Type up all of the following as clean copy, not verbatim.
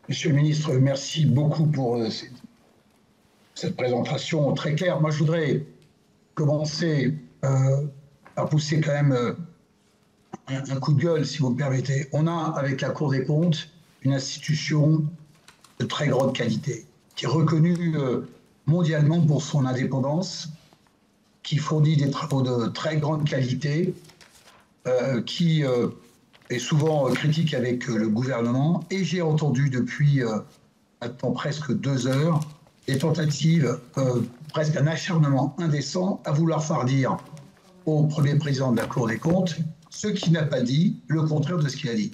Monsieur le ministre, merci beaucoup pour cette présentation très claire. Moi, je voudrais commencer par pousser quand même un coup de gueule, si vous me permettez. On a, avec la Cour des comptes, une institution de très grande qualité, qui est reconnue mondialement pour son indépendance, qui fournit des travaux de très grande qualité, qui est souvent critique avec le gouvernement. Et j'ai entendu depuis maintenant presque 2 heures des tentatives, presque un acharnement indécent à vouloir faire dire au premier président de la Cour des comptes ce qu'il n'a pas dit, le contraire de ce qu'il a dit.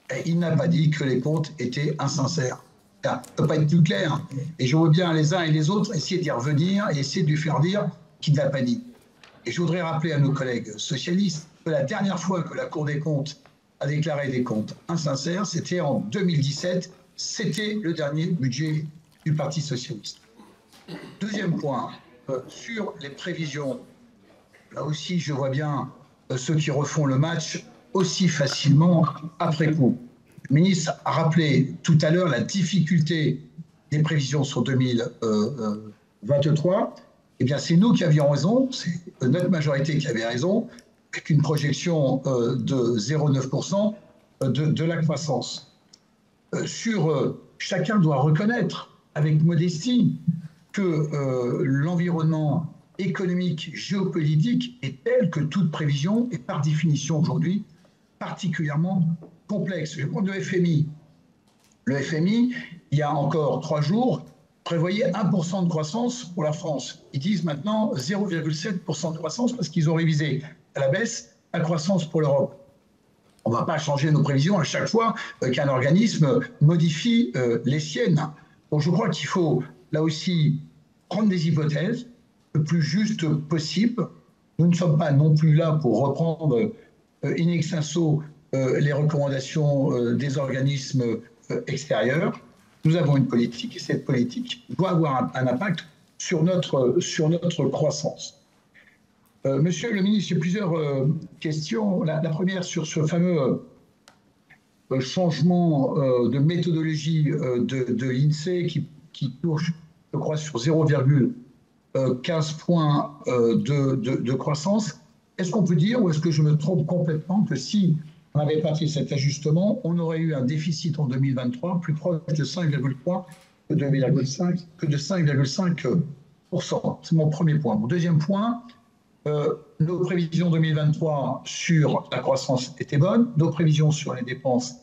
Et il n'a pas dit que les comptes étaient insincères. Ça ne peut pas être plus clair. Et je vois bien les uns et les autres essayer d'y revenir et essayer de lui faire dire qu'il n'a pas dit. Et je voudrais rappeler à nos collègues socialistes que la dernière fois que la Cour des comptes a déclaré des comptes insincères, c'était en 2017. C'était le dernier budget du Parti socialiste. Deuxième point, sur les prévisions. Là aussi, je vois bien ceux qui refont le match aussi facilement après coup. Le ministre a rappelé tout à l'heure la difficulté des prévisions sur 2023. Eh bien, c'est nous qui avions raison, c'est notre majorité qui avait raison, avec une projection de 0,9% de la croissance. Chacun doit reconnaître avec modestie que l'environnement économique, géopolitique est tel que toute prévision est par définition aujourd'hui particulièrement complexe. Je vais prendre le FMI. Le FMI, il y a encore 3 jours, prévoyait 1% de croissance pour la France. Ils disent maintenant 0,7% de croissance parce qu'ils ont révisé à la baisse la croissance pour l'Europe. On ne va pas changer nos prévisions à chaque fois qu'un organisme modifie les siennes. Donc je crois qu'il faut là aussi prendre des hypothèses le plus juste possible. Nous ne sommes pas non plus là pour reprendre in extenso les recommandations des organismes extérieurs. Nous avons une politique et cette politique doit avoir un impact sur notre croissance. Monsieur le ministre, j'ai plusieurs questions. La première sur ce fameux changement de méthodologie de l'INSEE qui touche, je crois, sur 0,15 points de croissance. Est-ce qu'on peut dire, ou est-ce que je me trompe complètement, que si on avait pas fait cet ajustement, on aurait eu un déficit en 2023 plus proche de 5,3 que de 5,5%. C'est mon premier point. Mon deuxième point, nos prévisions 2023 sur la croissance étaient bonnes, nos prévisions sur les dépenses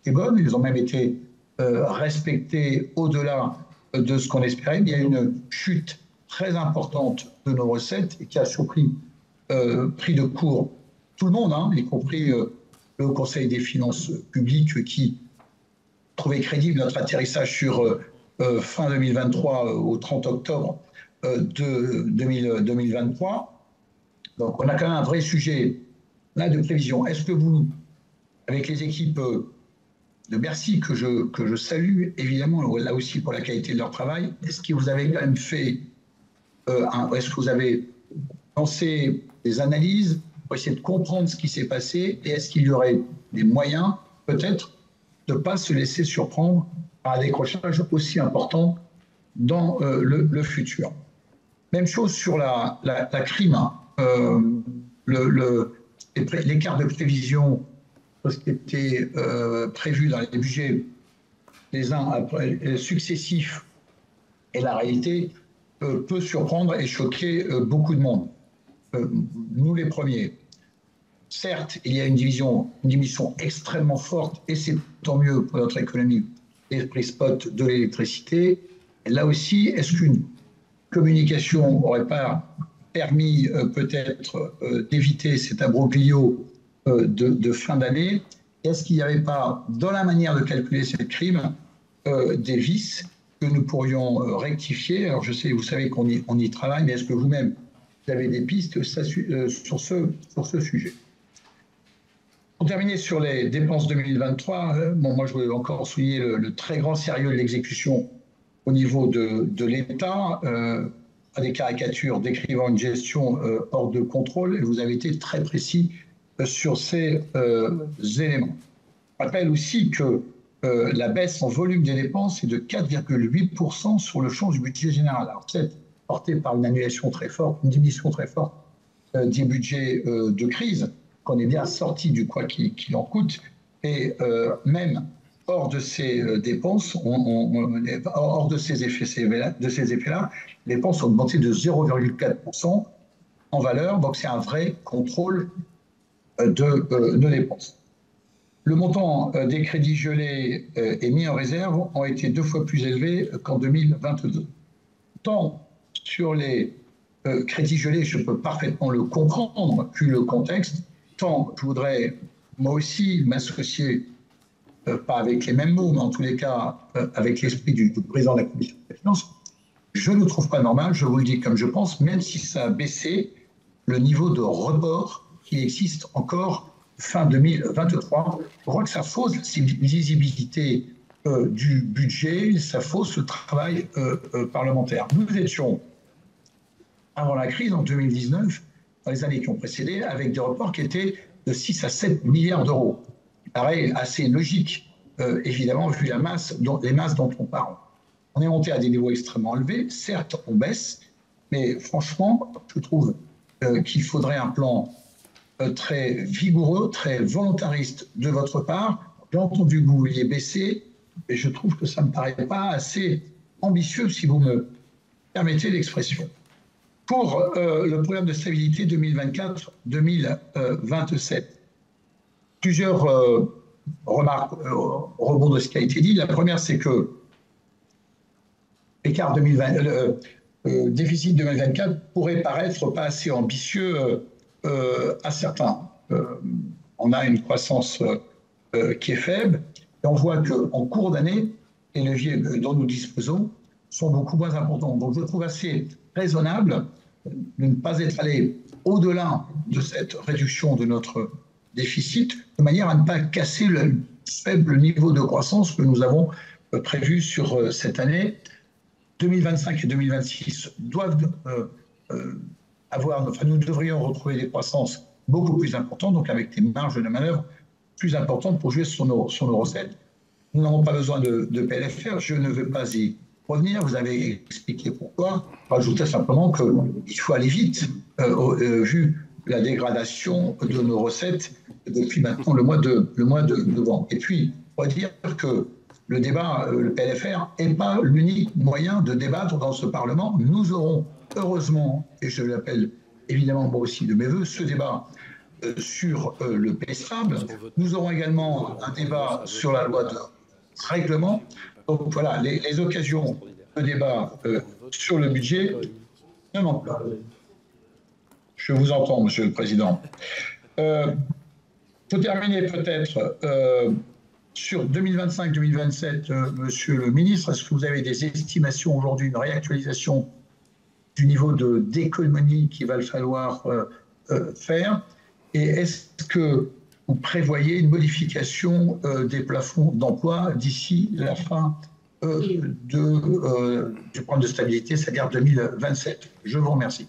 étaient bonnes, elles ont même été respectées au-delà de ce qu'on espérait. Il y a une chute très importante de nos recettes et qui a surpris pris de court tout le monde, y compris le Conseil des finances publiques qui trouvait crédible notre atterrissage sur fin 2023 au 30 octobre de 2023. Donc on a quand même un vrai sujet là de prévision. Est-ce que vous, avec les équipes de Bercy, que je salue évidemment, là aussi pour la qualité de leur travail, est-ce que vous avez quand même fait, est-ce que vous avez lancé des analyses pour essayer de comprendre ce qui s'est passé et est-ce qu'il y aurait des moyens peut-être de ne pas se laisser surprendre par un décrochage aussi important dans le futur. Même chose sur la crime. L'écart de prévision de ce qui était prévu dans les budgets les uns après successifs et la réalité peut surprendre et choquer beaucoup de monde. Nous les premiers. Certes, il y a une diminution extrêmement forte, et c'est tant mieux pour notre économie, des prix spot de l'électricité. Là aussi, est-ce qu'une communication n'aurait pas permis peut-être d'éviter cet imbroglio de fin d'année? Est-ce qu'il n'y avait pas, dans la manière de calculer cette crime, des vices que nous pourrions rectifier? Alors je sais, vous savez qu'on y travaille, mais est-ce que vous-même, vous avez des pistes sur ce sujet? Pour terminer sur les dépenses 2023, moi je voulais encore souligner le très grand sérieux de l'exécution au niveau de l'État, à des caricatures décrivant une gestion hors de contrôle, et vous avez été très précis sur ces éléments. Je rappelle aussi que la baisse en volume des dépenses est de 4,8% sur le champ du budget général. Alors, peut-être portée par une annulation très forte, une diminution très forte des budgets de crise, qu'on est bien sorti du quoi qu'il en coûte, et même hors de ces dépenses, hors de ces effets-là, les dépenses ont augmenté de 0,4% en valeur, donc c'est un vrai contrôle de nos dépenses. Le montant des crédits gelés et mis en réserve ont été 2 fois plus élevés qu'en 2022. Tant sur les crédits gelés, je peux parfaitement le comprendre, vu le contexte, tant je voudrais moi aussi m'associer, pas avec les mêmes mots, mais en tous les cas avec l'esprit du président de la Commission des finances. Je ne trouve pas normal, je vous le dis comme je pense, même si ça a baissé, le niveau de report qui existe encore fin 2023. Je crois que ça fausse la lisibilité du budget, ça fausse le travail parlementaire. Nous étions, avant la crise, en 2019, dans les années qui ont précédé, avec des reports qui étaient de 6 à 7 milliards d'euros. Pareil, assez logique, évidemment, vu les masses dont on parle. On est monté à des niveaux extrêmement élevés. Certes, on baisse, mais franchement, je trouve qu'il faudrait un plan très vigoureux, très volontariste de votre part. J'ai entendu que vous vouliez baisser, et je trouve que ça ne me paraît pas assez ambitieux, si vous me permettez l'expression. Pour le programme de stabilité 2024-2027, plusieurs remarques rebond de ce qui a été dit. La première, c'est que l'écart déficit 2024 pourrait paraître pas assez ambitieux à certains. On a une croissance qui est faible et on voit qu'en cours d'année, les leviers dont nous disposons sont beaucoup moins importants. Donc je trouve assez raisonnable de ne pas être allé au-delà de cette réduction de notre déficit, de manière à ne pas casser le faible niveau de croissance que nous avons prévu sur cette année. 2025 et 2026 doivent nous devrions retrouver des croissances beaucoup plus importantes, donc avec des marges de manœuvre plus importantes pour jouer sur nos recettes. Nous n'avons pas besoin de PLFR, je ne veux pas y revenir, vous avez expliqué pourquoi. J'ajoutais simplement qu'il faut aller vite, vu la dégradation de nos recettes depuis maintenant le mois de novembre. Et puis, on va dire que le débat, le PLFR, n'est pas l'unique moyen de débattre dans ce Parlement. Nous aurons, heureusement, et je l'appelle évidemment moi aussi de mes voeux, ce débat sur le PSRAB. Nous aurons également un débat sur la loi de règlement. Donc voilà, les occasions de débat sur le budget ne manquent pas. Je vous entends, Monsieur le Président. Pour terminer peut-être sur 2025-2027, Monsieur le Ministre, est-ce que vous avez des estimations aujourd'hui, une réactualisation du niveau d'économie qu'il va falloir faire? Et est-ce que vous prévoyez une modification des plafonds d'emploi d'ici la fin du programme de stabilité, c'est-à-dire 2027? Je vous remercie.